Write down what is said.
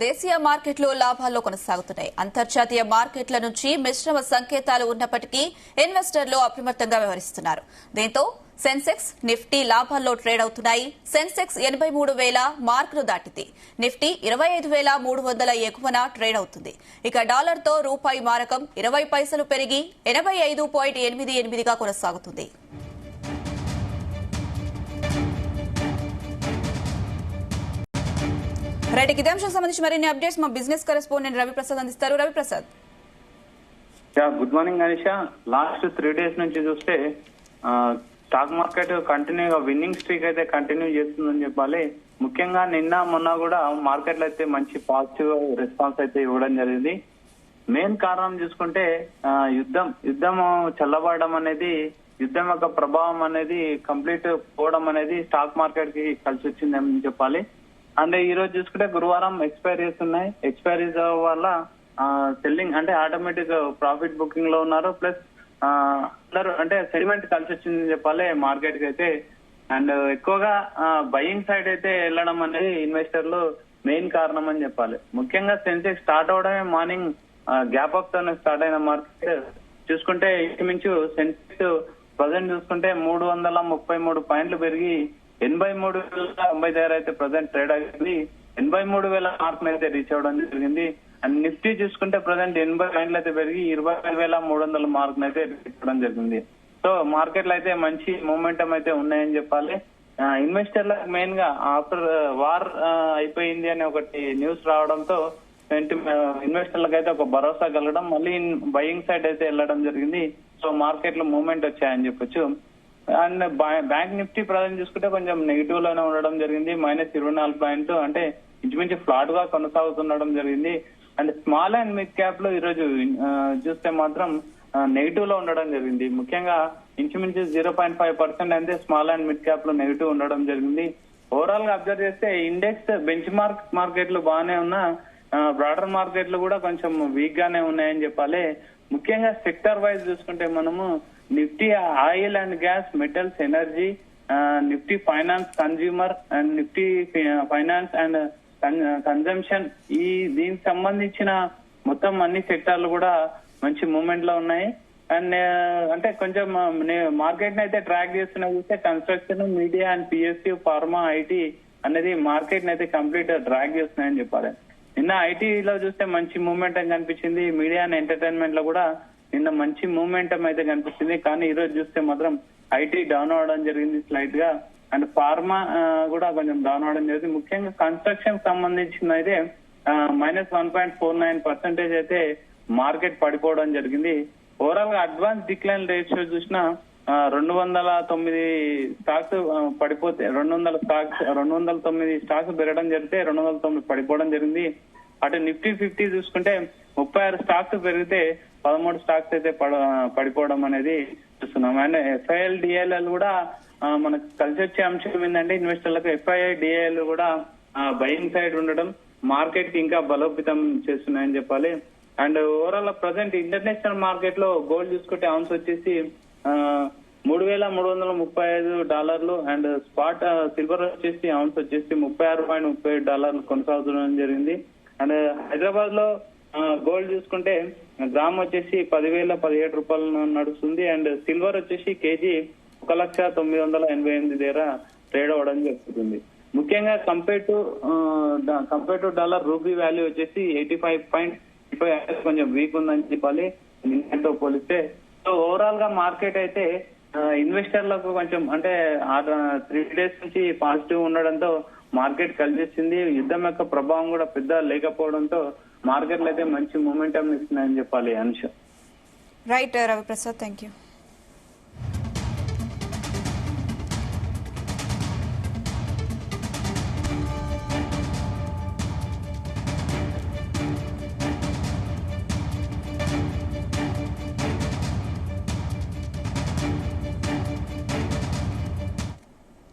దేశీయ మార్కెట్లు లాభాల్లో కొనసాగుతున్నాయి. అంతర్జాతీయ మార్కెట్ల నుంచి మిశ్రమ సంకేతాలు ఉన్నప్పటికీ ఇన్వెస్టర్లు అప్రమత్తంగా వ్యవహరిస్తున్నారు. దీంతో సెన్సెక్స్, నిఫ్టీ లాభాల్లో ట్రేడ్ అవుతున్నాయి. సెన్సెక్స్ 83,000 మార్కును దాటింది. నిఫ్టీ 25,300 ఎగువన ట్రేడ్ అవుతుంది. ఇక డాలర్తో రూపాయి మారకం 20 పైసలు పెరిగి 85.88గా కొనసాగుతుంది. రైట్, ఇదే అంశం సంబంధించి మరిన్ని అప్డేట్స్ మా బిజినెస్ కరెస్పాండెంట్ రవిప్రసాద్ అందిస్తారు. Raviprasad, good morning Anisha. Last 3 days నుంచి చూస్తే స్టాక్ మార్కెట్ కంటిన్యూగా విన్నింగ్ స్ట్రీక్ అయితే కంటిన్యూ చేస్తుందని చెప్పాలి. ముఖ్యంగా నిన్న మొన్న కూడా మార్కెట్లో అయితే మంచి పాజిటివ్ రెస్పాన్స్ అయితే ఇవ్వడం జరిగింది. మెయిన్ కారణం చూసుకుంటే యుద్ధం చల్లబడడం అనేది, యుద్ధం యొక్క ప్రభావం అనేది కంప్లీట్ పోవడం అనేది స్టాక్ మార్కెట్ కి కలిసి వచ్చిందని చెప్పాలి. అండ్ ఈ రోజు చూసుకుంటే గురువారం ఎక్స్పైరీస్ ఉన్నాయి. ఎక్స్పైరీస్ వల్ల సెల్లింగ్ అంటే ఆటోమేటిక్ ప్రాఫిట్ బుకింగ్ లో ఉన్నారు. ప్లస్ అందరూ అంటే సెంటిమెంట్ కలిసి వచ్చిందని చెప్పాలి మార్కెట్ కి అయితే. అండ్ ఎక్కువగా బయింగ్ సైడ్ అయితే వెళ్ళడం అనేది ఇన్వెస్టర్లు మెయిన్ కారణం అని చెప్పాలి. ముఖ్యంగా సెన్సెక్స్ స్టార్ట్ అవడమే మార్నింగ్ గ్యాప్ అప్ తోనే స్టార్ట్ అయిన మార్కెట్ చూసుకుంటే ఇంచుమించు సెన్సెక్స్ ప్రజెంట్ చూసుకుంటే 333 పాయింట్లు పెరిగి 83,090 దగ్గర అయితే ప్రజెంట్ ట్రేడ్ అయింది. 83,000 మార్క్ అయితే రీచ్ అవ్వడం జరిగింది. అండ్ నిఫ్టీ చూసుకుంటే ప్రజెంట్ 80 పాయింట్లు అయితే పెరిగి 25,300 మార్క్ అయితే రీచ్ అవ్వడం జరిగింది. సో మార్కెట్ లో అయితే మంచి మూమెంటం అయితే ఉన్నాయని చెప్పాలి. ఇన్వెస్టర్లకు మెయిన్ గా ఆఫ్టర్ వార్ అయిపోయింది అని ఒకటి న్యూస్ రావడంతో ఇన్వెస్టర్లకు అయితే ఒక భరోసా కలగడం, మళ్ళీ బయింగ్ సైడ్ అయితే వెళ్ళడం జరిగింది. సో మార్కెట్ లో మూవ్మెంట్ వచ్చాయని చెప్పొచ్చు. అండ్ బ్యాంక్ నిఫ్టీ ప్రజెంట్ చూసుకుంటే కొంచెం నెగిటివ్ లోనే ఉండడం జరిగింది. -24 పాయింట్ అంటే ఇంచుమించు ఫ్లాట్ గా కొనసాగుతుండడం జరిగింది. And small and mid cap లో ఈరోజు చూస్తే మాత్రం నెగిటివ్ లో ఉండడం జరిగింది. ముఖ్యంగా ఇంచుమించు 0.5% అయితే స్మాల్ అండ్ మిడ్ క్యాప్ లో నెగిటివ్ ఉండడం జరిగింది. ఓవరాల్ గా అబ్జర్వ్ చేస్తే ఇండెక్స్ బెంచ్ మార్కెట్లు బాగానే ఉన్నా బ్రాడర్ మార్కెట్లు కూడా కొంచెం వీక్ గానే ఉన్నాయని చెప్పాలి. ముఖ్యంగా సెక్టర్ వైజ్ చూసుకుంటే మనము Nifty oil and gas, metals, energy, Nifty finance consumer and Nifty finance and consumption, దీనికి సంబంధించిన మొత్తం అన్ని సెక్టార్లు కూడా మంచి మూవ్మెంట్ లో ఉన్నాయి. అండ్ అంటే కొంచెం మార్కెట్ ని అయితే ట్రాక్ చేస్తున్నా చూస్తే construction, media and PSU, pharma, IT అనేది మార్కెట్ ని అయితే కంప్లీట్ ట్రాక్ చేస్తున్నాయని చెప్పాలి. నిన్న ఐటీలో చూస్తే మంచి మూవ్మెంట్ కనిపించింది. మీడియా అండ్ ఎంటర్టైన్మెంట్ లో కూడా నిన్న మంచి మూవ్మెంటం అయితే కనిపిస్తుంది. కానీ ఈ రోజు చూస్తే మాత్రం ఐటీ డౌన్ అవడం జరిగింది స్లైట్ గా. అండ్ ఫార్మా కూడా కొంచెం డౌన్ అవడం జరిగింది. ముఖ్యంగా కన్స్ట్రక్షన్ సంబంధించిన అయితే -1.49% అయితే మార్కెట్ పడిపోవడం జరిగింది. ఓవరాల్ గా అడ్వాన్స్ డిక్లైన్ రేషియో చూసినా 209 స్టాక్స్ పడిపోతే 209 స్టాక్స్ పెరగడం జరిగితే 209 పడిపోవడం జరిగింది. అటు నిఫ్టీ 50 చూసుకుంటే 36 స్టాక్స్ పెరిగితే 13 స్టాక్స్ అయితే పడిపోవడం అనేది చూస్తున్నాం. అండ్ ఎఫ్ఐఎల్, డిఐఎల్ కూడా మనకు కలిసి వచ్చే అంశం ఏంటంటే ఇన్వెస్టర్లకు ఎఫ్ఐఐ, డిఐఎల్ కూడా బయింగ్ సైడ్ ఉండడం మార్కెట్ కి ఇంకా బలోపేతం చేస్తున్నాయని చెప్పాలి. And overall present international market లో గోల్డ్ చూసుకుంటే ఔన్స్ వచ్చేసి $3,335 అండ్ స్పాట్ సిల్వర్ వచ్చేసి ఔన్స్ వచ్చేసి $36.37 కొనసాగుతుండడం జరిగింది. అండ్ హైదరాబాద్ లో గోల్డ్ చూసుకుంటే గ్రామ్ వచ్చేసి 10,017 రూపాయలు నడుస్తుంది. అండ్ సిల్వర్ వచ్చేసి కేజీ 1,988 దగ్గర ట్రేడ్ అవ్వడం జరుగుతుంది. ముఖ్యంగా compare to dollar rupee value వచ్చేసి 85.5 కొంచెం వీక్ ఉందని చెప్పాలి నిన్నతో పోలిస్తే. సో ఓవరాల్ గా మార్కెట్ అయితే ఇన్వెస్టర్లకు కొంచెం అంటే 3 డేస్ నుంచి పాజిటివ్ ఉండడంతో మార్కెట్ కలిసింది. యుద్ధం యొక్క ప్రభావం కూడా పెద్ద లేకపోవడంతో మార్కెట్లు అయితే మంచి మూమెంటం ఇస్తున్నాయని చెప్పాలి. అంశం రైట్ రవిప్రసాద్, థ్యాంక్ యూ.